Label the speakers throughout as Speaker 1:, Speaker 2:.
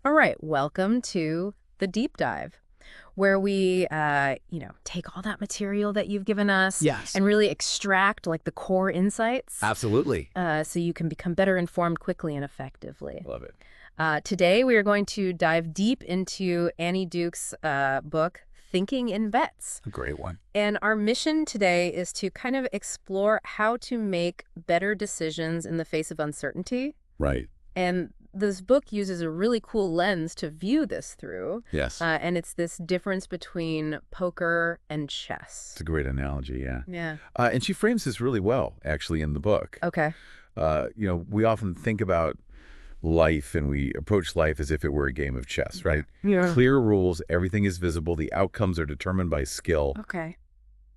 Speaker 1: All right, welcome to the deep dive, where we, take all that material that you've given us
Speaker 2: Yes,
Speaker 1: and really extract like the core insights,
Speaker 2: absolutely.
Speaker 1: so you can become better informed quickly and effectively.
Speaker 2: Love it.
Speaker 1: Today, we are going to dive deep into Annie Duke's book, Thinking in Bets.
Speaker 2: A great one.
Speaker 1: And our mission today is to kind of explore how to make better decisions in the face of uncertainty.
Speaker 2: Right.
Speaker 1: And this book uses a really cool lens to view this through.
Speaker 2: Yes.
Speaker 1: And it's this difference between poker and chess.
Speaker 2: It's a great analogy, yeah.
Speaker 1: Yeah.
Speaker 2: And she frames this really well, actually, in the book.
Speaker 1: Okay.
Speaker 2: We often think about life and we approach life as if it were a game of chess, right?
Speaker 1: Yeah.
Speaker 2: Clear rules, everything is visible, the outcomes are determined by skill.
Speaker 1: Okay.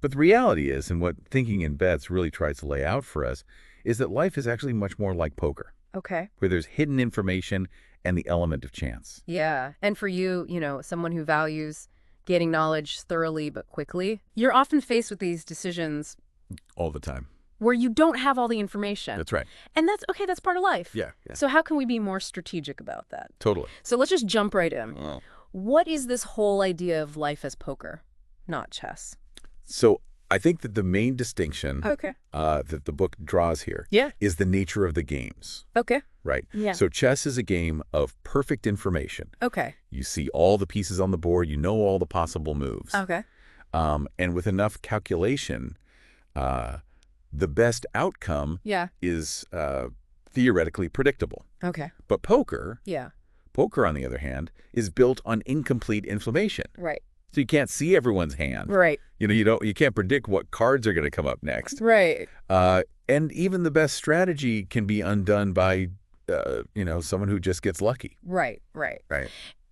Speaker 2: But the reality is, and what Thinking in Bets really tries to lay out for us, is that life is actually much more like poker,
Speaker 1: Okay.
Speaker 2: where there's hidden information and the element of chance.
Speaker 1: Yeah. And for you, someone who values gaining knowledge thoroughly but quickly, you're often faced with these decisions
Speaker 2: All the time.
Speaker 1: where you don't have all the information.
Speaker 2: That's right.
Speaker 1: And that's okay, that's part of life.
Speaker 2: Yeah.
Speaker 1: So how can we be more strategic about that?
Speaker 2: Totally.
Speaker 1: So let's just jump right in.
Speaker 2: Oh.
Speaker 1: What is this whole idea of life as poker, not chess?
Speaker 2: So I think that the main distinction
Speaker 1: Okay.
Speaker 2: that the book draws here
Speaker 1: Yeah.
Speaker 2: is the nature of the games,
Speaker 1: Okay.
Speaker 2: right?
Speaker 1: Yeah.
Speaker 2: So chess is a game of perfect information.
Speaker 1: Okay.
Speaker 2: You see all the pieces on the board, you know all the possible moves.
Speaker 1: Okay.
Speaker 2: And with enough calculation, the best outcome
Speaker 1: Yeah.
Speaker 2: is theoretically predictable.
Speaker 1: Okay.
Speaker 2: But poker,
Speaker 1: Yeah.
Speaker 2: on the other hand, is built on incomplete information.
Speaker 1: Right.
Speaker 2: So you can't see everyone's hand.
Speaker 1: Right.
Speaker 2: You can't predict what cards are going to come up next.
Speaker 1: Right.
Speaker 2: And even the best strategy can be undone by, someone who just gets lucky.
Speaker 1: Right. Right.
Speaker 2: Right.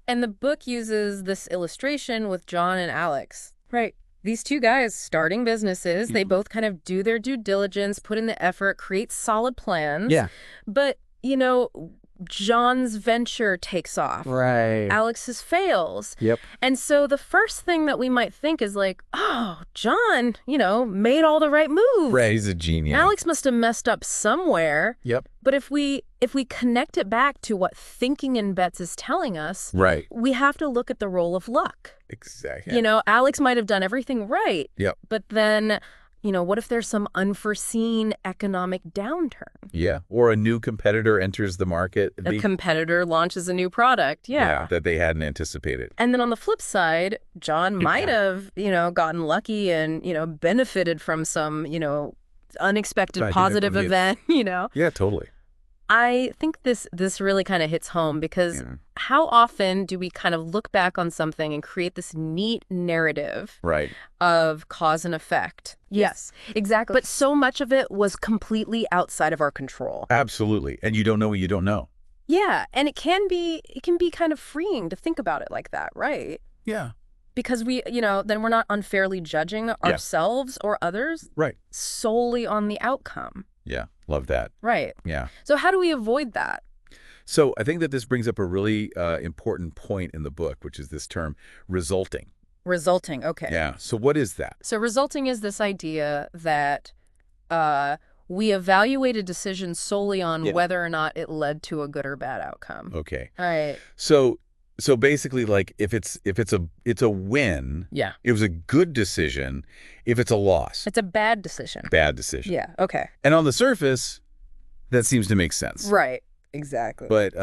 Speaker 1: And the book uses this illustration with John and Alex. Right. These two guys starting businesses, they both kind of do their due diligence, put in the effort, create solid plans.
Speaker 2: Yeah.
Speaker 1: But, John's venture takes off.
Speaker 2: Right.
Speaker 1: Alex's fails.
Speaker 2: Yep.
Speaker 1: And so the first thing that we might think is like, oh, John, made all the right moves.
Speaker 2: Right. He's a genius.
Speaker 1: Alex must have messed up somewhere.
Speaker 2: Yep.
Speaker 1: But if we connect it back to what Thinking in Bets is telling us,
Speaker 2: Right.
Speaker 1: we have to look at the role of luck.
Speaker 2: Exactly.
Speaker 1: Alex might have done everything right.
Speaker 2: Yep.
Speaker 1: But then, what if there's some unforeseen economic downturn?
Speaker 2: Yeah. Or a new competitor enters the market.
Speaker 1: A competitor launches a new product. Yeah.
Speaker 2: That they hadn't anticipated.
Speaker 1: And then on the flip side, John might have, gotten lucky and, benefited from some, unexpected
Speaker 2: Right,
Speaker 1: positive event,
Speaker 2: Yeah, totally.
Speaker 1: I think this really kind of hits home because
Speaker 2: Yeah.
Speaker 1: how often do we kind of look back on something and create this neat narrative
Speaker 2: Right.
Speaker 1: of cause and effect? Yes, exactly. But so much of it was completely outside of our control.
Speaker 2: Absolutely. And you don't know what you don't know.
Speaker 1: Yeah, and it can be kind of freeing to think about it like that, right?
Speaker 2: Yeah.
Speaker 1: Because then we're not unfairly judging ourselves or others
Speaker 2: Right.
Speaker 1: solely on the outcome.
Speaker 2: Yeah. Love that.
Speaker 1: Right.
Speaker 2: Yeah.
Speaker 1: So how do we avoid that?
Speaker 2: So I think that this brings up a really important point in the book, which is this term resulting.
Speaker 1: Resulting, okay.
Speaker 2: Yeah. So what is that?
Speaker 1: So resulting is this idea that we evaluate a decision solely on whether or not it led to a good or bad outcome.
Speaker 2: Okay.
Speaker 1: All right.
Speaker 2: So basically, like if it's a win,
Speaker 1: Yeah.
Speaker 2: it was a good decision. If it's a loss,
Speaker 1: It's a bad decision.
Speaker 2: bad decision.
Speaker 1: Yeah. Okay.
Speaker 2: And on the surface, that seems to make sense.
Speaker 1: Right. Exactly.
Speaker 2: But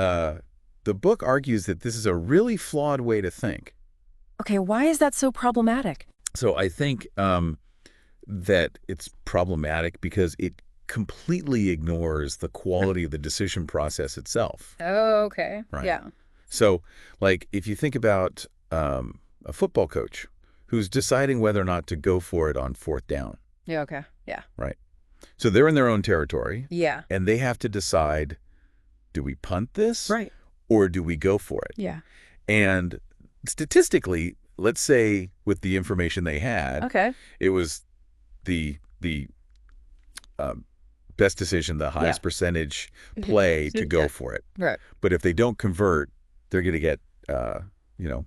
Speaker 2: the book argues that this is a really flawed way to think.
Speaker 1: Okay. Why is that so problematic?
Speaker 2: So I think that it's problematic because it completely ignores the quality of the decision process itself.
Speaker 1: Oh, okay.
Speaker 2: Right.
Speaker 1: Yeah.
Speaker 2: So, like, if you think about a football coach who's deciding whether or not to go for it on fourth down,
Speaker 1: Yeah. Okay. Yeah.
Speaker 2: right? So they're in their own territory,
Speaker 1: Yeah.
Speaker 2: and they have to decide, do we punt this?
Speaker 1: Right.
Speaker 2: Or do we go for it?
Speaker 1: Yeah.
Speaker 2: And statistically, let's say with the information they had,
Speaker 1: Okay.
Speaker 2: it was the best decision, the highest percentage play to go for it.
Speaker 1: Right.
Speaker 2: But if they don't convert, they're going to get,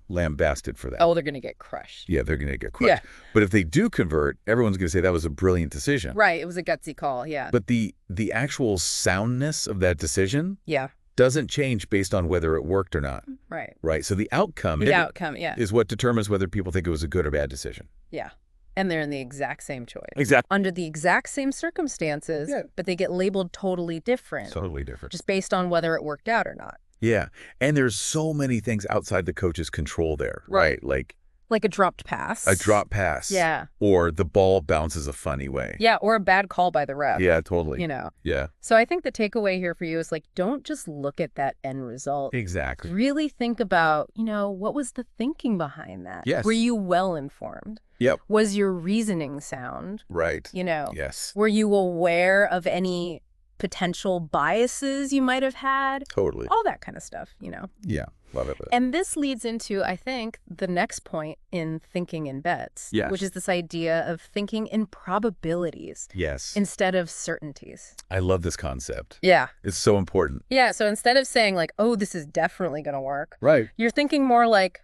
Speaker 2: lambasted for that.
Speaker 1: Oh, they're going to get crushed.
Speaker 2: Yeah, they're going to get crushed.
Speaker 1: Yeah.
Speaker 2: But if they do convert, everyone's going to say that was a brilliant decision.
Speaker 1: Right. It was a gutsy call. Yeah.
Speaker 2: But the actual soundness of that decision
Speaker 1: Yeah.
Speaker 2: doesn't change based on whether it worked or not.
Speaker 1: Right.
Speaker 2: Right. So the outcome,
Speaker 1: The outcome, yeah.
Speaker 2: is what determines whether people think it was a good or bad decision.
Speaker 1: Yeah. And they're in the exact same choice.
Speaker 2: Exactly.
Speaker 1: Under the exact same circumstances,
Speaker 2: Yeah.
Speaker 1: but they get labeled totally different.
Speaker 2: Totally different.
Speaker 1: Just based on whether it worked out or not.
Speaker 2: Yeah. And there's so many things outside the coach's control there. Right.
Speaker 1: Like a dropped pass.
Speaker 2: A drop pass.
Speaker 1: Yeah.
Speaker 2: Or the ball bounces a funny way.
Speaker 1: Yeah, or a bad call by the ref.
Speaker 2: Yeah, totally.
Speaker 1: You know.
Speaker 2: Yeah.
Speaker 1: So I think the takeaway here for you is like, don't just look at that end result.
Speaker 2: Exactly.
Speaker 1: Really think about, what was the thinking behind that?
Speaker 2: Yes.
Speaker 1: Were you well informed?
Speaker 2: Yep.
Speaker 1: Was your reasoning sound?
Speaker 2: Right.
Speaker 1: Yes. Were you aware of any potential biases you might have had?
Speaker 2: Totally.
Speaker 1: All that kind of stuff,
Speaker 2: Yeah. Love it.
Speaker 1: And this leads into, I think, the next point in thinking in bets,
Speaker 2: Yes.
Speaker 1: which is this idea of thinking in probabilities
Speaker 2: Yes.
Speaker 1: instead of certainties.
Speaker 2: I love this concept.
Speaker 1: Yeah.
Speaker 2: It's so important.
Speaker 1: Yeah, so instead of saying like, oh, this is definitely going to work,
Speaker 2: Right.
Speaker 1: you're thinking more like,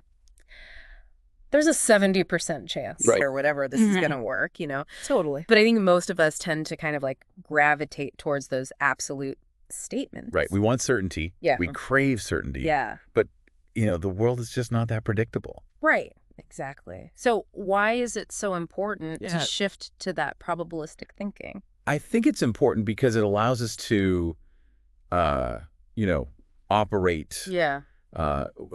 Speaker 1: there's a 70% chance or whatever this is going to work, Totally. But I think most of us tend to kind of like gravitate towards those absolute statements.
Speaker 2: Right. We want certainty.
Speaker 1: Yeah.
Speaker 2: We crave certainty.
Speaker 1: Yeah.
Speaker 2: But, the world is just not that predictable.
Speaker 1: Right. Exactly. So why is it so important to
Speaker 2: Yeah.
Speaker 1: shift to that probabilistic thinking?
Speaker 2: I think it's important because it allows us to, operate
Speaker 1: Yeah.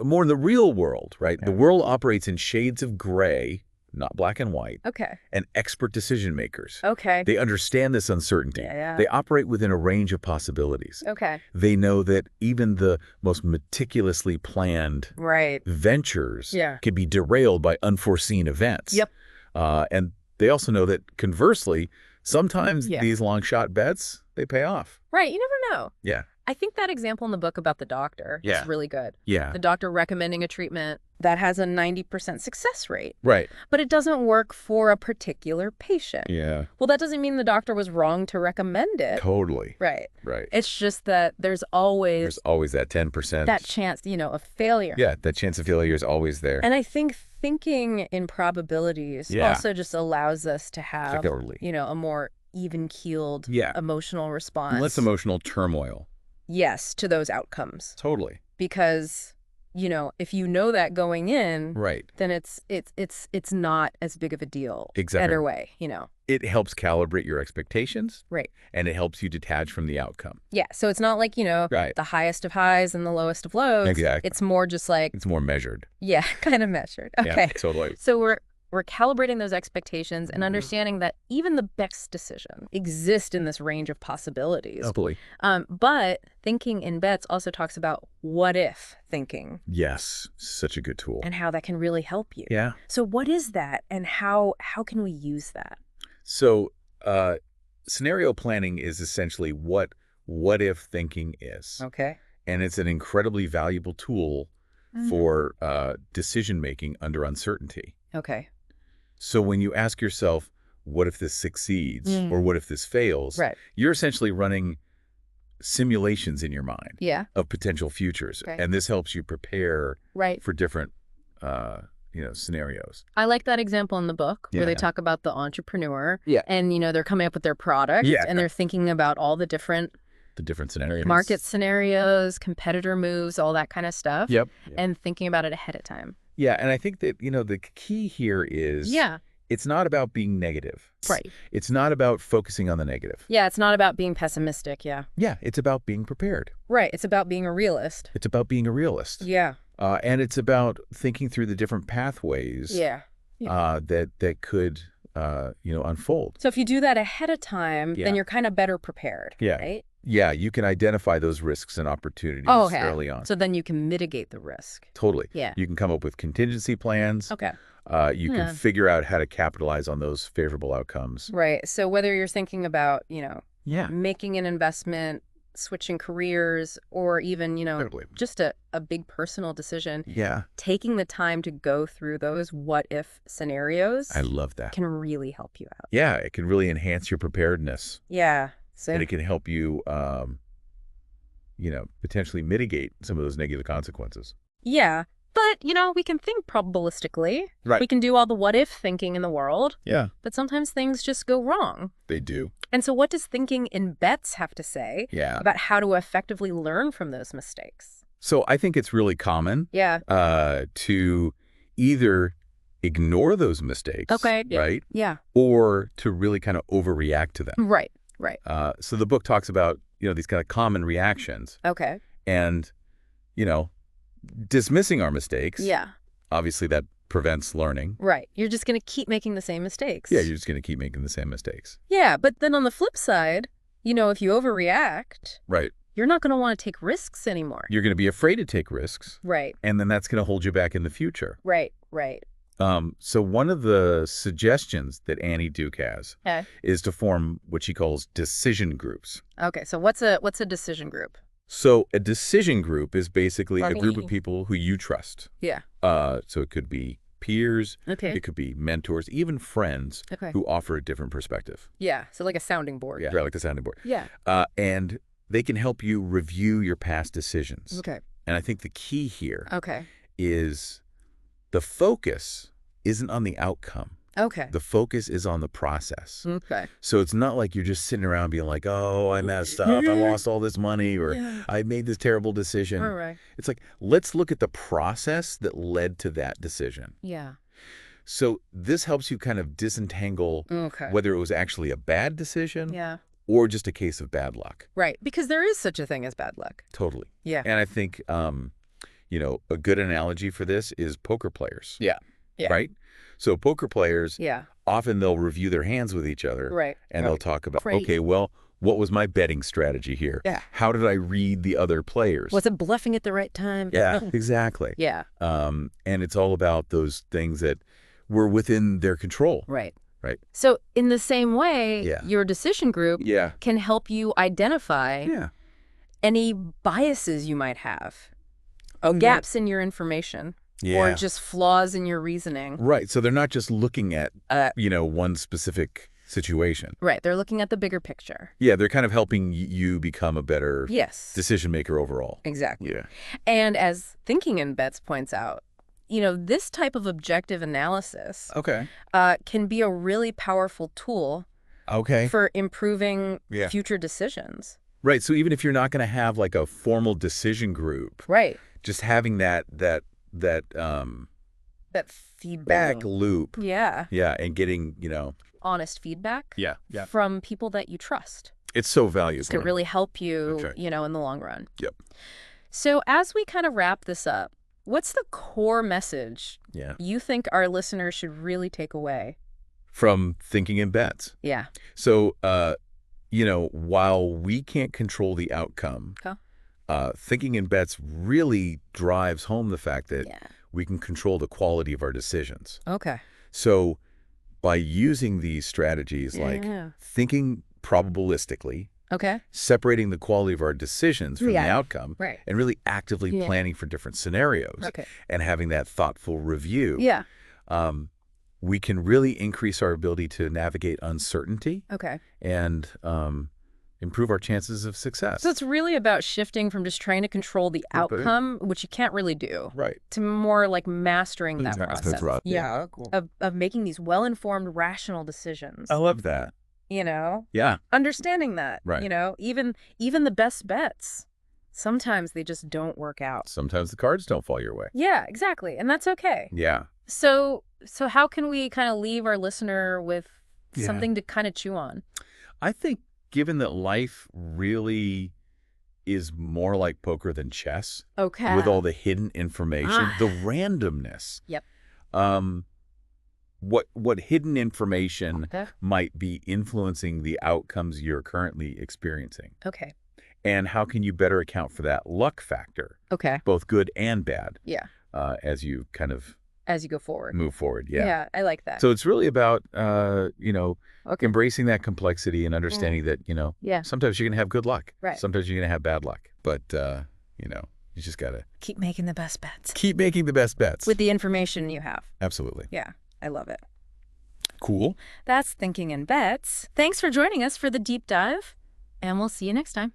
Speaker 2: more in the real world, right?
Speaker 1: Okay.
Speaker 2: The world operates in shades of gray, not black and white,
Speaker 1: Okay.
Speaker 2: and expert decision makers.
Speaker 1: Okay.
Speaker 2: They understand this uncertainty.
Speaker 1: Yeah.
Speaker 2: They operate within a range of possibilities.
Speaker 1: Okay.
Speaker 2: They know that even the most meticulously planned
Speaker 1: Right.
Speaker 2: ventures
Speaker 1: Yeah.
Speaker 2: can be derailed by unforeseen events.
Speaker 1: Yep.
Speaker 2: And they also know that conversely, sometimes
Speaker 1: Yeah.
Speaker 2: these long shot bets, they pay off.
Speaker 1: Right. You never know.
Speaker 2: Yeah.
Speaker 1: I think that example in the book about the doctor is really good.
Speaker 2: Yeah.
Speaker 1: The doctor recommending a treatment that has a 90% success rate,
Speaker 2: Right.
Speaker 1: but it doesn't work for a particular patient.
Speaker 2: Yeah.
Speaker 1: Well, that doesn't mean the doctor was wrong to recommend it.
Speaker 2: Totally.
Speaker 1: Right.
Speaker 2: Right.
Speaker 1: It's just that there's always
Speaker 2: that 10%.
Speaker 1: that chance, of failure.
Speaker 2: Yeah, that chance of failure is always there.
Speaker 1: And I think thinking in probabilities also just allows us to have,
Speaker 2: Totally.
Speaker 1: a more even-keeled emotional response.
Speaker 2: Less emotional turmoil.
Speaker 1: Yes, to those outcomes.
Speaker 2: Totally.
Speaker 1: Because, if you know that going in,
Speaker 2: Right.
Speaker 1: then it's not as big of a deal.
Speaker 2: Exactly.
Speaker 1: Either way,
Speaker 2: It helps calibrate your expectations.
Speaker 1: Right.
Speaker 2: And it helps you detach from the outcome.
Speaker 1: Yeah, so it's not like,
Speaker 2: Right.
Speaker 1: the highest of highs and the lowest of lows.
Speaker 2: Exactly.
Speaker 1: It's more just like,
Speaker 2: It's more measured.
Speaker 1: yeah, kind of measured. Okay.
Speaker 2: Yeah, totally.
Speaker 1: So we're calibrating those expectations and understanding that even the best decision exists in this range of possibilities.
Speaker 2: Totally.
Speaker 1: But thinking in bets also talks about what if thinking.
Speaker 2: Yes. Such a good tool.
Speaker 1: And how that can really help you.
Speaker 2: Yeah.
Speaker 1: So what is that and how can we use that?
Speaker 2: So scenario planning is essentially what if thinking is.
Speaker 1: Okay.
Speaker 2: And it's an incredibly valuable tool for decision making under uncertainty.
Speaker 1: Okay.
Speaker 2: So when you ask yourself, what if this succeeds or what if this fails,
Speaker 1: Right.
Speaker 2: you're essentially running simulations in your mind
Speaker 1: Yeah.
Speaker 2: of potential futures.
Speaker 1: Okay.
Speaker 2: And this helps you prepare
Speaker 1: Right.
Speaker 2: for different scenarios.
Speaker 1: I like that example in the book where they
Speaker 2: Yeah.
Speaker 1: talk about the entrepreneur.
Speaker 2: Yeah.
Speaker 1: And, they're coming up with their product.
Speaker 2: Yeah.
Speaker 1: And they're thinking about all the different
Speaker 2: The different scenarios.
Speaker 1: market scenarios, competitor moves, all that kind of stuff.
Speaker 2: Yep.
Speaker 1: And thinking about it ahead of time.
Speaker 2: Yeah. And I think that, the key here is it's not about being negative.
Speaker 1: Right.
Speaker 2: It's not about focusing on the negative.
Speaker 1: Yeah, it's not about being pessimistic. Yeah.
Speaker 2: Yeah. It's about being prepared.
Speaker 1: Right. It's about being a realist.
Speaker 2: It's about being a realist.
Speaker 1: Yeah.
Speaker 2: And it's about thinking through the different pathways
Speaker 1: Yeah.
Speaker 2: that could, unfold.
Speaker 1: So if you do that ahead of time,
Speaker 2: Yeah.
Speaker 1: then you're kind of better prepared.
Speaker 2: Yeah.
Speaker 1: Right?
Speaker 2: Yeah, you can identify those risks and opportunities
Speaker 1: Okay.
Speaker 2: early on.
Speaker 1: So then you can mitigate the risk.
Speaker 2: Totally.
Speaker 1: Yeah.
Speaker 2: You can come up with contingency plans.
Speaker 1: Okay.
Speaker 2: You can figure out how to capitalize on those favorable outcomes.
Speaker 1: Right. So whether you're thinking about,
Speaker 2: Yeah.
Speaker 1: making an investment, switching careers, or even,
Speaker 2: Totally.
Speaker 1: just a big personal decision,
Speaker 2: Yeah.
Speaker 1: taking the time to go through those what if scenarios
Speaker 2: I love that.
Speaker 1: can really help you out.
Speaker 2: Yeah, it can really enhance your preparedness.
Speaker 1: Yeah. So
Speaker 2: And it can help you, potentially mitigate some of those negative consequences.
Speaker 1: yeah. But, we can think probabilistically.
Speaker 2: Right.
Speaker 1: We can do all the what-if thinking in the world.
Speaker 2: Yeah.
Speaker 1: But sometimes things just go wrong.
Speaker 2: They do.
Speaker 1: And so what does thinking in bets have to say about how to effectively learn from those mistakes?
Speaker 2: So I think it's really common to either ignore those mistakes, right?
Speaker 1: Yeah.
Speaker 2: Or to really kind of overreact to them.
Speaker 1: Right.
Speaker 2: So the book talks about, these kind of common reactions.
Speaker 1: Okay.
Speaker 2: And, dismissing our mistakes.
Speaker 1: Yeah.
Speaker 2: Obviously, that prevents learning.
Speaker 1: Right. You're just going to keep making the same mistakes.
Speaker 2: Yeah, you're just going to keep making the same mistakes.
Speaker 1: Yeah, but then on the flip side, if you overreact,
Speaker 2: right,
Speaker 1: you're not going to want to take risks anymore.
Speaker 2: You're going to be afraid to take risks.
Speaker 1: Right.
Speaker 2: And then that's going to hold you back in the future.
Speaker 1: Right.
Speaker 2: So one of the suggestions that Annie Duke has is to form what she calls decision groups.
Speaker 1: Okay, so what's a decision group?
Speaker 2: So a decision group is basically a group of people who you trust.
Speaker 1: Yeah.
Speaker 2: So it could be peers.
Speaker 1: Okay.
Speaker 2: It could be mentors, even friends who offer a different perspective.
Speaker 1: Yeah, so like a sounding board.
Speaker 2: Yeah, like a sounding board.
Speaker 1: Yeah.
Speaker 2: And they can help you review your past decisions.
Speaker 1: Okay.
Speaker 2: And I think the key here
Speaker 1: is
Speaker 2: the focus isn't on the outcome.
Speaker 1: Okay.
Speaker 2: The focus is on the process.
Speaker 1: Okay.
Speaker 2: So it's not like you're just sitting around being like, oh, I messed up. I lost all this money, or I made this terrible decision.
Speaker 1: All right.
Speaker 2: It's like, let's look at the process that led to that decision.
Speaker 1: Yeah.
Speaker 2: So this helps you kind of disentangle whether it was actually a bad decision or just a case of bad luck.
Speaker 1: Right. Because there is such a thing as bad luck.
Speaker 2: Totally.
Speaker 1: Yeah.
Speaker 2: And I think, a good analogy for this is poker players.
Speaker 1: Yeah.
Speaker 2: Right? So poker players,
Speaker 1: Yeah.
Speaker 2: often they'll review their hands with each other.
Speaker 1: Right.
Speaker 2: And they'll talk about, okay, well, what was my betting strategy here?
Speaker 1: Yeah.
Speaker 2: How did I read the other players?
Speaker 1: Was it bluffing at the right time?
Speaker 2: Yeah, exactly.
Speaker 1: Yeah.
Speaker 2: And it's all about those things that were within their control.
Speaker 1: Right.
Speaker 2: Right.
Speaker 1: So in the same way, your decision group can help you identify any biases you might have, gaps in your information. Or just flaws in your reasoning.
Speaker 2: Right. So they're not just looking at, one specific situation.
Speaker 1: Right. They're looking at the bigger picture.
Speaker 2: Yeah. They're kind of helping you become a better decision maker overall.
Speaker 1: Exactly.
Speaker 2: Yeah.
Speaker 1: And as Thinking in Bets points out, this type of objective analysis can be a really powerful tool for improving future decisions.
Speaker 2: Right. So even if you're not going to have like a formal decision group, just having that feedback loop.
Speaker 1: Yeah.
Speaker 2: Yeah. And getting,
Speaker 1: honest feedback.
Speaker 2: Yeah.
Speaker 1: From people that you trust.
Speaker 2: It's so valuable.
Speaker 1: To really help you, in the long run.
Speaker 2: Yep.
Speaker 1: So as we kind of wrap this up, what's the core message you think our listeners should really take away
Speaker 2: from Thinking in Bets?
Speaker 1: Yeah.
Speaker 2: So, while we can't control the outcome, Thinking in Bets really drives home the fact that we can control the quality of our decisions.
Speaker 1: Okay.
Speaker 2: So by using these strategies like thinking probabilistically, separating the quality of our decisions from the outcome, and really actively planning for different scenarios, and having that thoughtful review, we can really increase our ability to navigate uncertainty and improve our chances of success.
Speaker 1: So it's really about shifting from just trying to control the outcome, which you can't really do, to more like mastering that process.
Speaker 2: That's right.
Speaker 1: Yeah, cool. Of making these well-informed, rational decisions.
Speaker 2: I love that. Yeah.
Speaker 1: Understanding that.
Speaker 2: Right.
Speaker 1: Even the best bets, sometimes they just don't work out.
Speaker 2: Sometimes the cards don't fall your way.
Speaker 1: Yeah, exactly. And that's okay.
Speaker 2: Yeah.
Speaker 1: So how can we kind of leave our listener with something to kind of chew on?
Speaker 2: I think given that life really is more like poker than chess, with all the hidden information, the randomness.
Speaker 1: Yep.
Speaker 2: What hidden information might be influencing the outcomes you're currently experiencing?
Speaker 1: Okay.
Speaker 2: And how can you better account for that luck factor?
Speaker 1: Okay.
Speaker 2: Both good and bad.
Speaker 1: Yeah.
Speaker 2: As you kind of
Speaker 1: as you go forward.
Speaker 2: Move forward. Yeah.
Speaker 1: Yeah, I like that.
Speaker 2: So it's really about embracing that complexity and understanding that, sometimes you're going to have good luck.
Speaker 1: Right.
Speaker 2: Sometimes you're going to have bad luck. But you just got to
Speaker 1: keep making the best bets.
Speaker 2: Keep making the best bets.
Speaker 1: With the information you have.
Speaker 2: Absolutely.
Speaker 1: Yeah. I love it.
Speaker 2: Cool.
Speaker 1: That's Thinking in Bets. Thanks for joining us for the deep dive, and we'll see you next time.